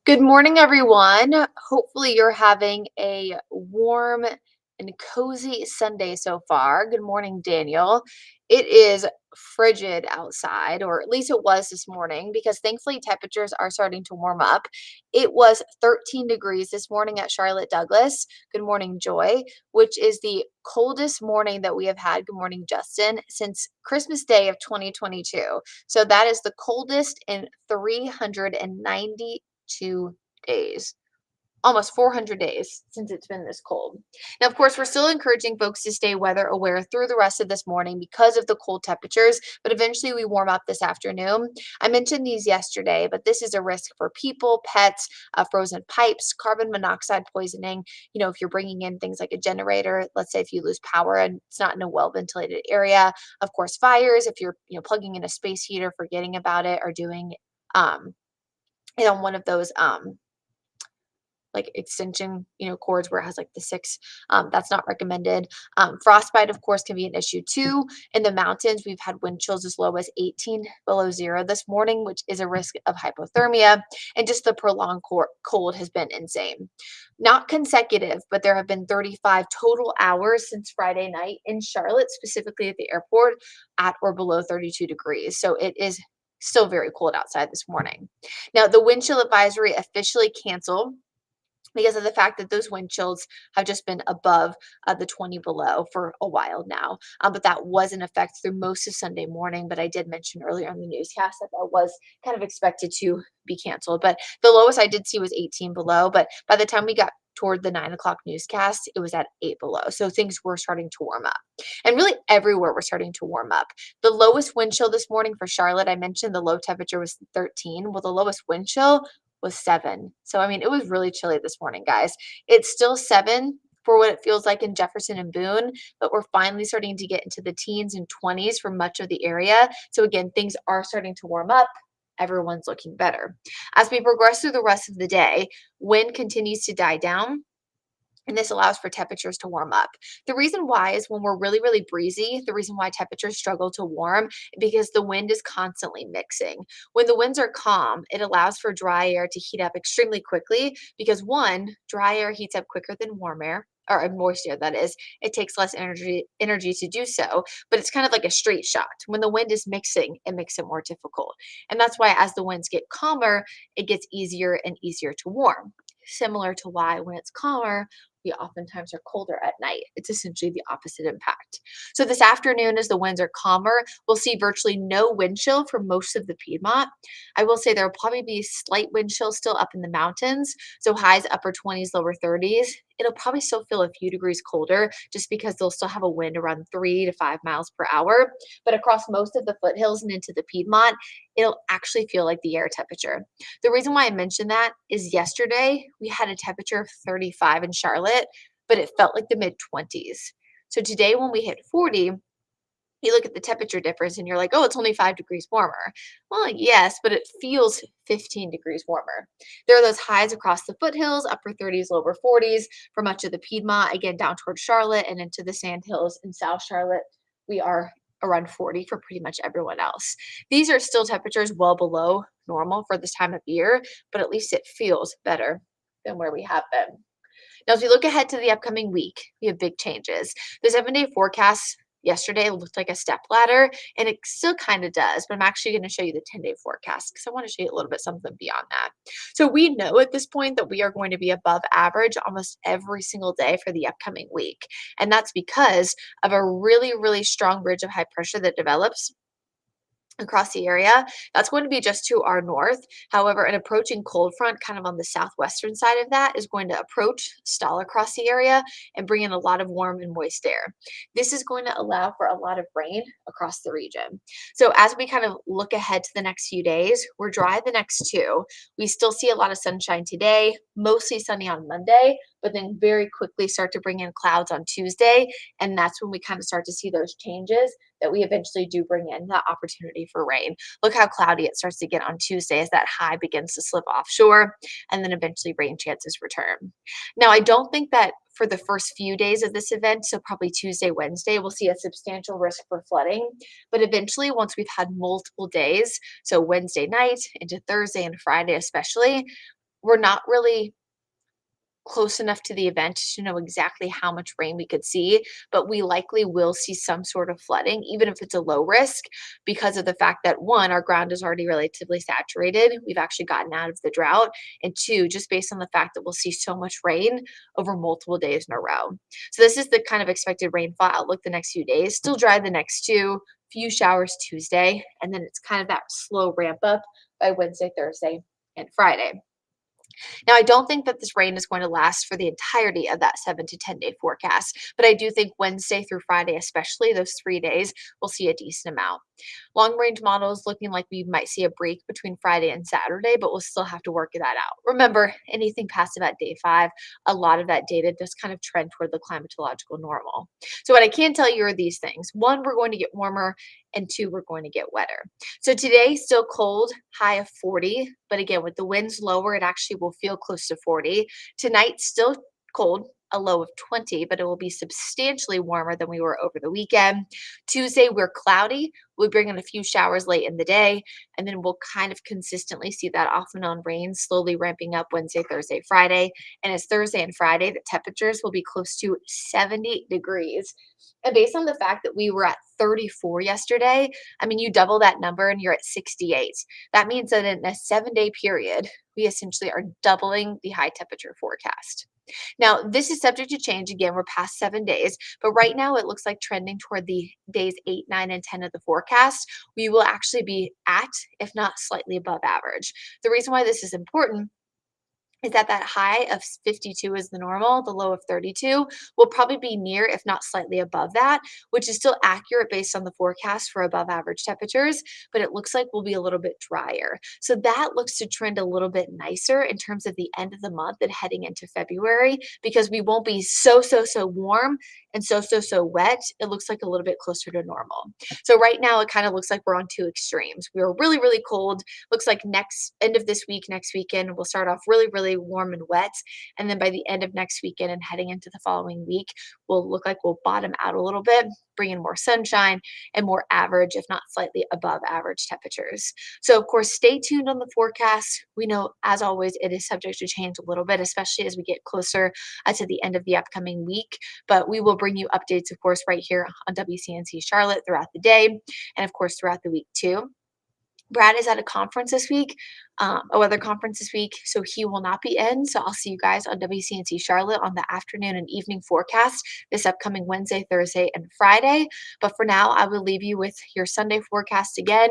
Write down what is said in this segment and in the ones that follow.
Good morning, everyone. Hopefully, you're having a warm and cozy Sunday so far. Good morning, Daniel. It is frigid outside, or at least it was this morning, because thankfully temperatures are starting to warm up. It was 13 degrees this morning at Charlotte Douglas. Good morning, Joy, which is the coldest morning that we have had. Good morning, Justin, since Christmas Day of 2022. So that is the coldest in 392 days, almost 400 days since it's been this cold. Now, of course, we're still encouraging folks to stay weather aware through the rest of this morning because of the cold temperatures, but eventually we warm up this afternoon. I mentioned these yesterday, but this is a risk for people, pets, frozen pipes, carbon monoxide poisoning. If you're bringing in things like a generator, let's say if you lose power and it's not in a well ventilated area, of course, fires, if you're plugging in a space heater, forgetting about it, or doing um, one of those like extension, cords where it has like the six. That's not recommended. Frostbite, of course, can be an issue too. In the mountains, we've had wind chills as low as 18 below zero this morning, which is a risk of hypothermia. And just the prolonged cold has been insane. Not consecutive, but there have been 35 total hours since Friday night in Charlotte, specifically at the airport, at or below 32 degrees. So it is still very cold outside this morning. Now, the wind chill advisory officially canceled because of the fact that those wind chills have just been above the 20 below for a while now. But that was in effect through most of Sunday morning. But I did mention earlier on the newscast that that was kind of expected to be canceled. But the lowest I did see was 18 below. But by the time we got toward the 9 o'clock newscast, it was at 8 below. So things were starting to warm up. And really everywhere we're starting to warm up. The lowest wind chill this morning for Charlotte, I mentioned the low temperature was 13. Well, the lowest wind chill was 7. So, I mean, it was really chilly this morning, guys. It's still 7 for what it feels like in Jefferson and Boone, but we're finally starting to get into the teens and 20s for much of the area. So, again, things are starting to warm up. Everyone's looking better. As we progress through the rest of the day, wind continues to die down, and this allows for temperatures to warm up. The reason why is when we're really, really breezy, the reason why temperatures struggle to warm because the wind is constantly mixing. When the winds are calm, it allows for dry air to heat up extremely quickly because one, dry air heats up quicker than warm air. Or moist air, that is. It takes less energy to do so, but it's kind of like a straight shot. When the wind is mixing, it makes it more difficult. And that's why as the winds get calmer, it gets easier and easier to warm. Similar to why when it's calmer, we oftentimes are colder at night. It's essentially the opposite impact. So this afternoon, as the winds are calmer, we'll see virtually no wind chill for most of the Piedmont. I will say there will probably be slight wind chill still up in the mountains. So highs upper 20s, lower 30s. It'll probably still feel a few degrees colder just because they'll still have a wind around 3 to 5 miles per hour. But across most of the foothills and into the Piedmont, it'll actually feel like the air temperature. The reason why I mentioned that is yesterday we had a temperature of 35 in Charlotte, but it felt like the mid 20s. So today, when we hit 40, you look at the temperature difference and you're like, oh, it's only 5 degrees warmer. Well, yes, but it feels 15 degrees warmer. There are those highs across the foothills, upper 30s, lower 40s for much of the Piedmont, again, down towards Charlotte and into the Sandhills in South Charlotte. We are around 40 for pretty much everyone else. These are still temperatures well below normal for this time of year, but at least it feels better than where we have been. Now, as we look ahead to the upcoming week, we have big changes. The 7-day forecast yesterday looked like a step ladder, and it still kind of does, but I'm actually going to show you the 10-day forecast because I want to show you a little bit something beyond that. So we know at this point that we are going to be above average almost every single day for the upcoming week. And that's because of a really, really strong ridge of high pressure that develops across the area. That's going to be just to our north. However, an approaching cold front kind of on the southwestern side of that is going to approach, stall across the area, and bring in a lot of warm and moist air. This is going to allow for a lot of rain across the region. So as we kind of look ahead to the next few days, we're dry the next two. We still see a lot of sunshine today, mostly sunny on Monday, but then very quickly start to bring in clouds on Tuesday. And that's when we kind of start to see those changes that we eventually do bring in that opportunity for rain. Look how cloudy it starts to get on Tuesday as that high begins to slip offshore, and then eventually rain chances return. Now, I don't think that for the first few days of this event, so probably Tuesday, Wednesday, we'll see a substantial risk for flooding. But eventually, once we've had multiple days, so Wednesday night into Thursday and Friday especially, we're not really close enough to the event to know exactly how much rain we could see, but we likely will see some sort of flooding, even if it's a low risk, because of the fact that one, our ground is already relatively saturated. We've actually gotten out of the drought. And two, just based on the fact that we'll see so much rain over multiple days in a row. So this is the kind of expected rainfall outlook the next few days. Still dry the next two, few showers Tuesday, and then it's kind of that slow ramp up by Wednesday, Thursday, and Friday. Now, I don't think that this rain is going to last for the entirety of that 7 to 10 day forecast, but I do think Wednesday through Friday, especially those 3 days, we'll see a decent amount. Long range models looking like we might see a break between Friday and Saturday, but we'll still have to work that out. Remember, anything past about day 5, a lot of that data does kind of trend toward the climatological normal. So, what I can tell you are these things: one, we're going to get warmer, and two, we're going to get wetter. So today, still cold, high of 40. But again, with the winds lower, it actually will feel close to 40. Tonight, still cold, a low of 20, but it will be substantially warmer than we were over the weekend. Tuesday, we're cloudy. We bring in a few showers late in the day, and then we'll kind of consistently see that off and on rain slowly ramping up Wednesday, Thursday, Friday. And it's Thursday and Friday, the temperatures will be close to 70 degrees. And based on the fact that we were at 34 yesterday, I mean, you double that number and you're at 68. That means that in a 7 day period, we essentially are doubling the high temperature forecast. Now, this is subject to change. Again, we're past 7 days, but right now it looks like trending toward the days 8, 9, and 10 of the forecast. We will actually be at, if not slightly above average. The reason why this is important is that that high of 52 is the normal, the low of 32 will probably be near, if not slightly above that, which is still accurate based on the forecast for above average temperatures, but it looks like we'll be a little bit drier. So that looks to trend a little bit nicer in terms of the end of the month and heading into February, because we won't be so warm and so wet. It looks like a little bit closer to normal. So right now it kind of looks like we're on two extremes. We are really cold. Looks like next end of this week, next weekend, we'll start off really warm and wet. And then by the end of next weekend and heading into the following week, will look like we'll bottom out a little bit, bring in more sunshine and more average, if not slightly above average temperatures. So of course, stay tuned on the forecast. We know, as always, it is subject to change a little bit, especially as we get closer to the end of the upcoming week. But we will bring you updates, of course, right here on WCNC Charlotte throughout the day and, of course, throughout the week too. Brad is at a conference this week, a weather conference this week, so he will not be in. So I'll see you guys on WCNC Charlotte on the afternoon and evening forecast this upcoming Wednesday, Thursday, and Friday. But for now, I will leave you with your Sunday forecast again.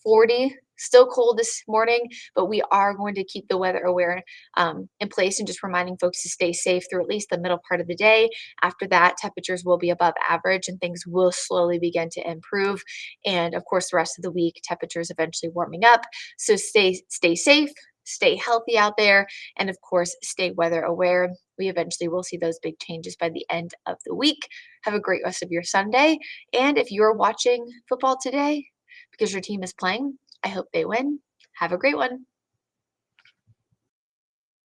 40, still cold this morning, but we are going to keep the weather aware in place and just reminding folks to stay safe through at least the middle part of the day. After that, temperatures will be above average and things will slowly begin to improve. And of course, the rest of the week, temperatures eventually warming up. So stay safe, stay healthy out there, and of course, stay weather aware. We eventually will see those big changes by the end of the week. Have a great rest of your Sunday. And if you're watching football today because your team is playing, I hope they win. Have a great one.